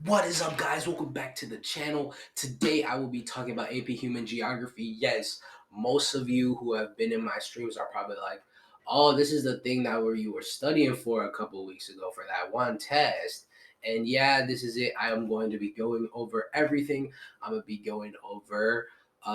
What is up, guys? Welcome back to the channel. Today, I will be talking about AP Human Geography. Yes, most of you who have been in my streams are probably like, "Oh, this is the thing that where you were studying for a couple weeks ago for that one test." And yeah, this is it. I am going to be going over everything. I'm gonna be going over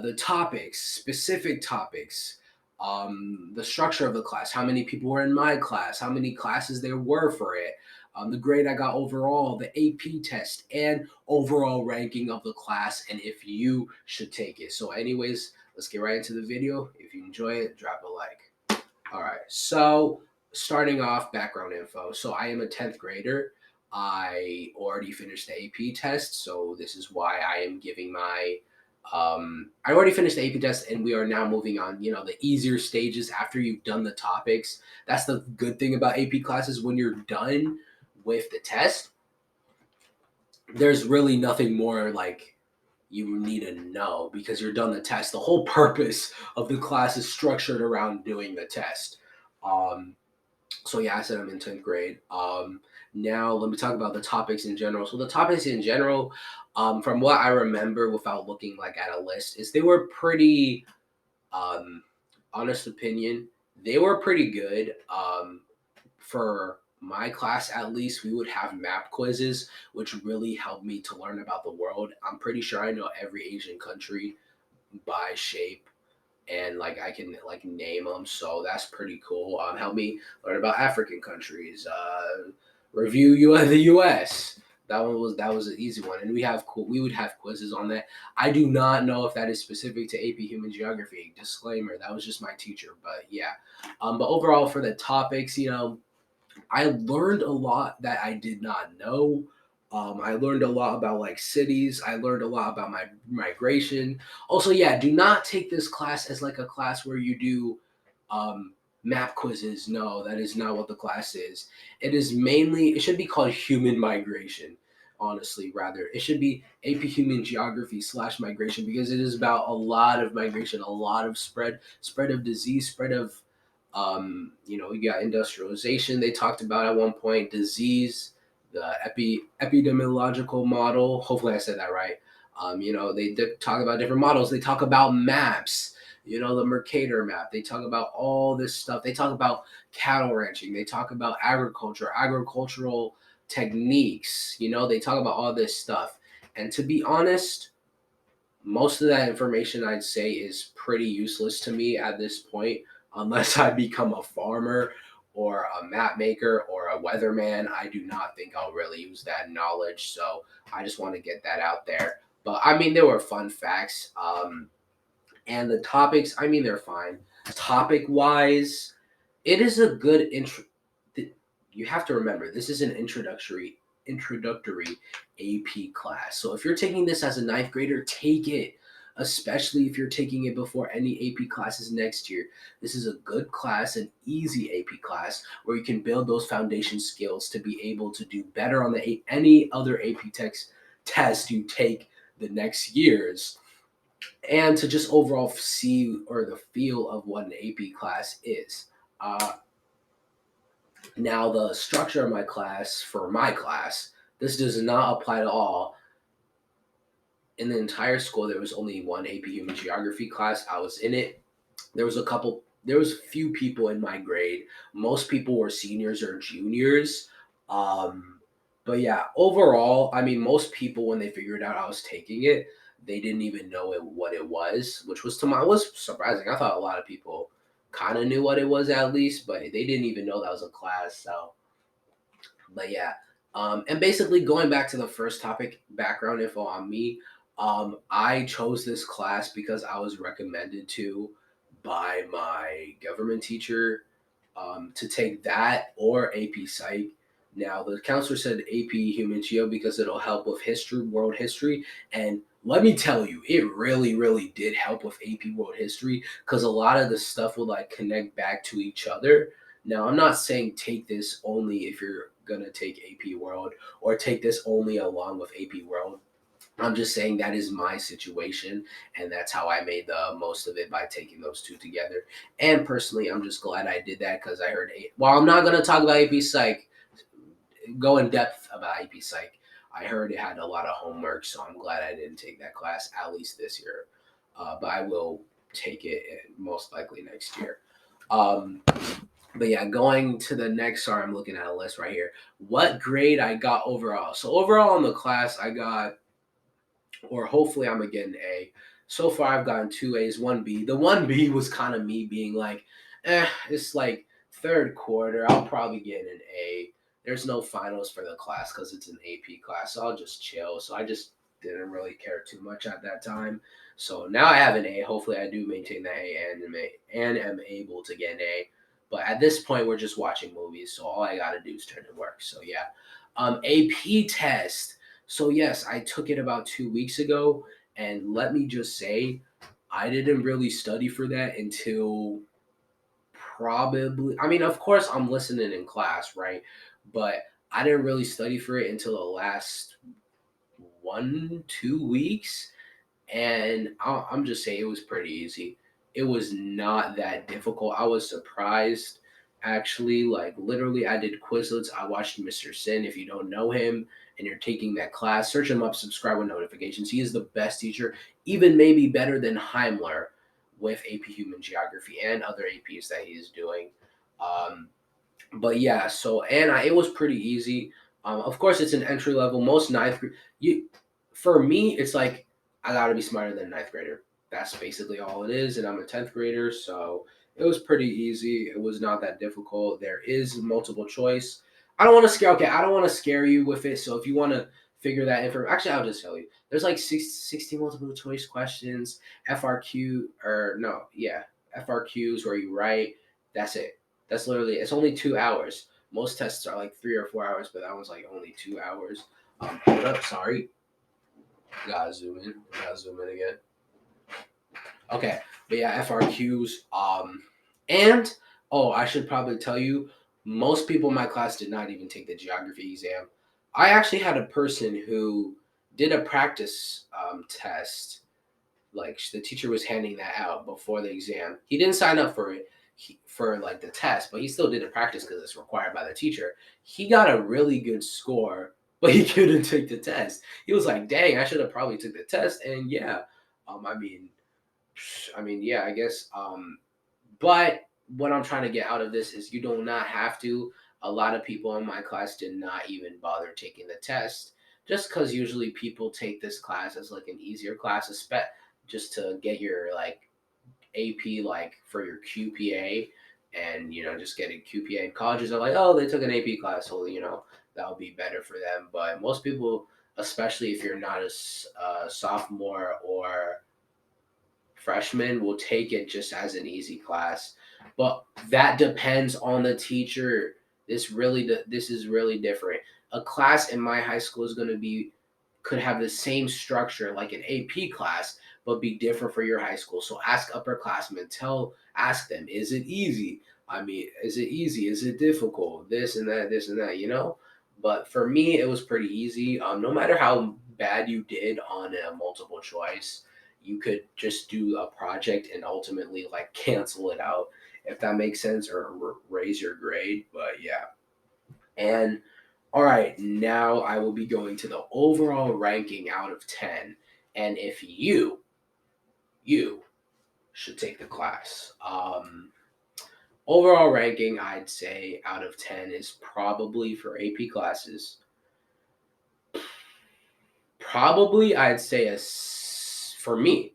the topics, specific topics, the structure of the class, how many people were in my class, how many classes there were for it, the grade I got overall, the AP test, and overall ranking of the class, and if you should take it. So, anyways, let's get right into the video. If you enjoy it, drop a like. All right. So, starting off, background info. So, I am a 10th grader. I already finished the AP test, so this is why I am giving my I already finished the AP test and we are now moving on, the easier stages after you've done the topics. That's the good thing about AP classes. When you're done with the test, there's really nothing more like you need to know because you're done the test. The whole purpose of the class is structured around doing the test. Um, so yeah, I said I'm in 10th grade. Now let me talk about the topics in general. So the topics in general, from what I remember without looking like at a list, is they were pretty um, honest opinion. They were pretty good. For my class, at least, we would have map quizzes, which really helped me to learn about the world. I'm pretty sure I know every Asian country by shape and like I can like name them, so that's pretty cool. Help me learn about African countries. Review the U.S. That was an easy one, and we would have quizzes on that. I do not know if that is specific to AP Human Geography. Disclaimer: that was just my teacher, but yeah. But overall, for the topics, I learned a lot that I did not know. I learned a lot about like cities. I learned a lot about my migration. Also, yeah, do not take this class as like a class where you do map quizzes. No, that is not what the class is. It should be called human migration. Honestly, rather, it should be AP Human Geography / migration because it is about a lot of migration, a lot of spread of disease, spread of you got industrialization. They talked about at one point disease, the epidemiological model. Hopefully, I said that right. They talk about different models. They talk about maps. The Mercator map. They talk about all this stuff. They talk about cattle ranching. They talk about agriculture, agricultural techniques. They talk about all this stuff. And to be honest, most of that information I'd say is pretty useless to me at this point, unless I become a farmer or a map maker or a weatherman. I do not think I'll really use that knowledge. So I just want to get that out there. But I mean, there were fun facts. And the topics, I mean, they're fine. Topic wise, it is a good intro. You have to remember this is an introductory AP class. So if you're taking this as a ninth grader, take it. Especially if you're taking it before any AP classes next year. This is a good class, an easy AP class where you can build those foundation skills to be able to do better on any other AP test you take the next years, and to just overall see or the feel of what an AP class is. Uh, Now, the structure of my class, this does not apply to all. In the entire school, there was only one AP Human Geography class. I was in it. There was a few people in my grade. Most people were seniors or juniors. Um, but yeah, overall, I mean, most people, when they figured out I was taking it, they didn't even know what it was, which was surprising. I thought a lot of people kind of knew what it was at least, but they didn't even know that was a class. So, but yeah, and basically going back to the first topic, background info on me. I chose this class because I was recommended to by my government teacher, to take that or AP Psych. Now the counselor said AP Human Geo because it'll help with history, world history, and let me tell you, it really, really did help with AP World History because a lot of the stuff would like connect back to each other. Now, I'm not saying take this only if you're gonna take AP World or take this only along with AP World. I'm just saying that is my situation, and that's how I made the most of it by taking those two together. And personally, I'm just glad I did that because I heard. While I'm not gonna talk about AP Psych, go in depth about AP Psych. I heard it had a lot of homework, so I'm glad I didn't take that class at least this year. But I will take it most likely next year. Um, but yeah, going to the next. Sorry, I'm looking at a list right here. What grade I got overall? So overall in the class, I got, or hopefully I'm gonna get an A. So far, I've gotten two A's, one B. The one B was kind of me being like, it's like third quarter. I'll probably get an A. There's no finals for the class because it's an AP class, so I'll just chill. So I just didn't really care too much at that time. So now I have an A. Hopefully, I do maintain that A and am able to get an A. But at this point, we're just watching movies, so all I gotta do is turn in work. So yeah, AP test. So yes, I took it about 2 weeks ago, and let me just say, I didn't really study for that until probably. I mean, of course, I'm listening in class, right? But I didn't really study for it until the last 1, 2 weeks, and I'm just saying it was pretty easy. It was not that difficult. I was surprised, actually. Like literally, I did Quizlets. I watched Mr. Sin. If you don't know him and you're taking that class, search him up. Subscribe with notifications. He is the best teacher, even maybe better than Heimler with AP Human Geography and other APs that he's doing. Um, but yeah, so it was pretty easy. Of course, it's an entry level. Most ninth grade, you, for me, it's like I gotta be smarter than a ninth grader. That's basically all it is, and I'm a 10th grader, so it was pretty easy. It was not that difficult. There is multiple choice. I don't want to scare. Okay, I don't want to scare you with it. So if you want to figure that information, actually, I'll just tell you. There's like 60 multiple choice questions, FRQ or no, yeah, FRQs where you write. That's it. That's literally it's only 2 hours. Most tests are like 3 or 4 hours, but that one's like only 2 hours. Hold up, sorry. Gotta zoom in. Gotta zoom in again. Okay, but yeah, FRQs. And oh, I should probably tell you, most people in my class did not even take the geography exam. I actually had a person who did a practice test, like the teacher was handing that out before the exam. He didn't sign up for it for like the test, but he still did the practice because it's required by the teacher. He got a really good score, but he couldn't take the test. He was like, "Dang, I should have probably took the test." And yeah, I mean, yeah, I guess. But what I'm trying to get out of this is you do not have to. A lot of people in my class did not even bother taking the test, just because usually people take this class as like an easier class, just to get your like AP like for your QPA, and just getting QPA. And colleges are like, oh, they took an AP class, so that'll be better for them. But most people, especially if you're not a sophomore or freshman, will take it just as an easy class. But that depends on the teacher. This is really different. A class in my high school is going to be could have the same structure like an AP class, but be different for your high school. So ask upperclassmen. Ask them, is it easy? I mean, is it easy? Is it difficult? This and that, this and that. But for me, it was pretty easy. No matter how bad you did on a multiple choice, you could just do a project and ultimately like cancel it out, if that makes sense, or raise your grade. But yeah. And all right, now I will be going to the overall ranking out of 10. And if you should take the class. Overall ranking, I'd say out of 10 is probably for AP classes. Probably I'd say for me,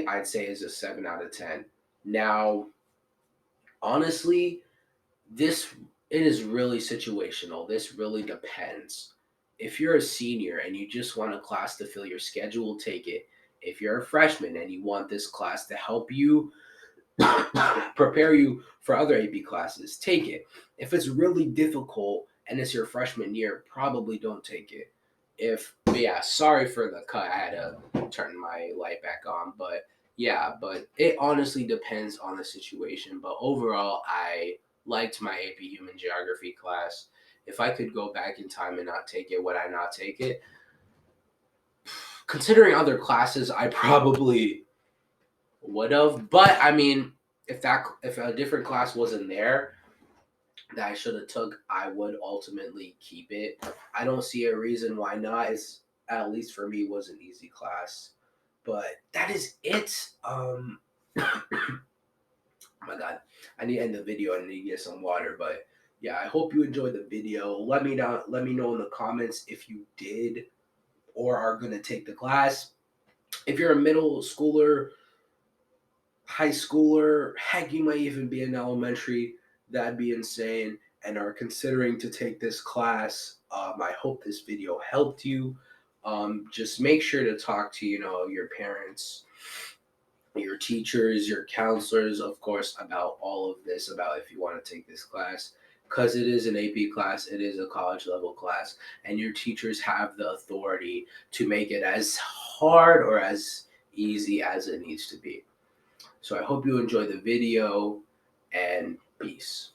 I'd say is a 7 out of 10. Now, honestly, this it is really situational. This really depends. If you're a senior and you just want a class to fill your schedule, take it. If you're a freshman and you want this class to help you prepare you for other AP classes, take it. If it's really difficult and it's your freshman year, probably don't take it. But yeah, sorry for the cut. I had to turn my light back on, but yeah, but it honestly depends on the situation. But overall, I liked my AP Human Geography class. If I could go back in time and not take it, would I not take it? Considering other classes, I probably would have. But I mean, if a different class wasn't there, that I should have took, I would ultimately keep it. I don't see a reason why not. It's, at least for me, was an easy class. But that is it. Oh my god, I need to end the video. I need to get some water. But yeah, I hope you enjoyed the video. Let me know in the comments if you did or are gonna take the class. If you're a middle schooler, high schooler, heck, you might even be in elementary. That'd be insane. And are considering to take this class. I hope this video helped you. Just make sure to talk to your parents, your teachers, your counselors, of course, about all of this, about if you want to take this class, because it is an AP class, it is a college level class, and your teachers have the authority to make it as hard or as easy as it needs to be. So I hope you enjoyed the video, and peace.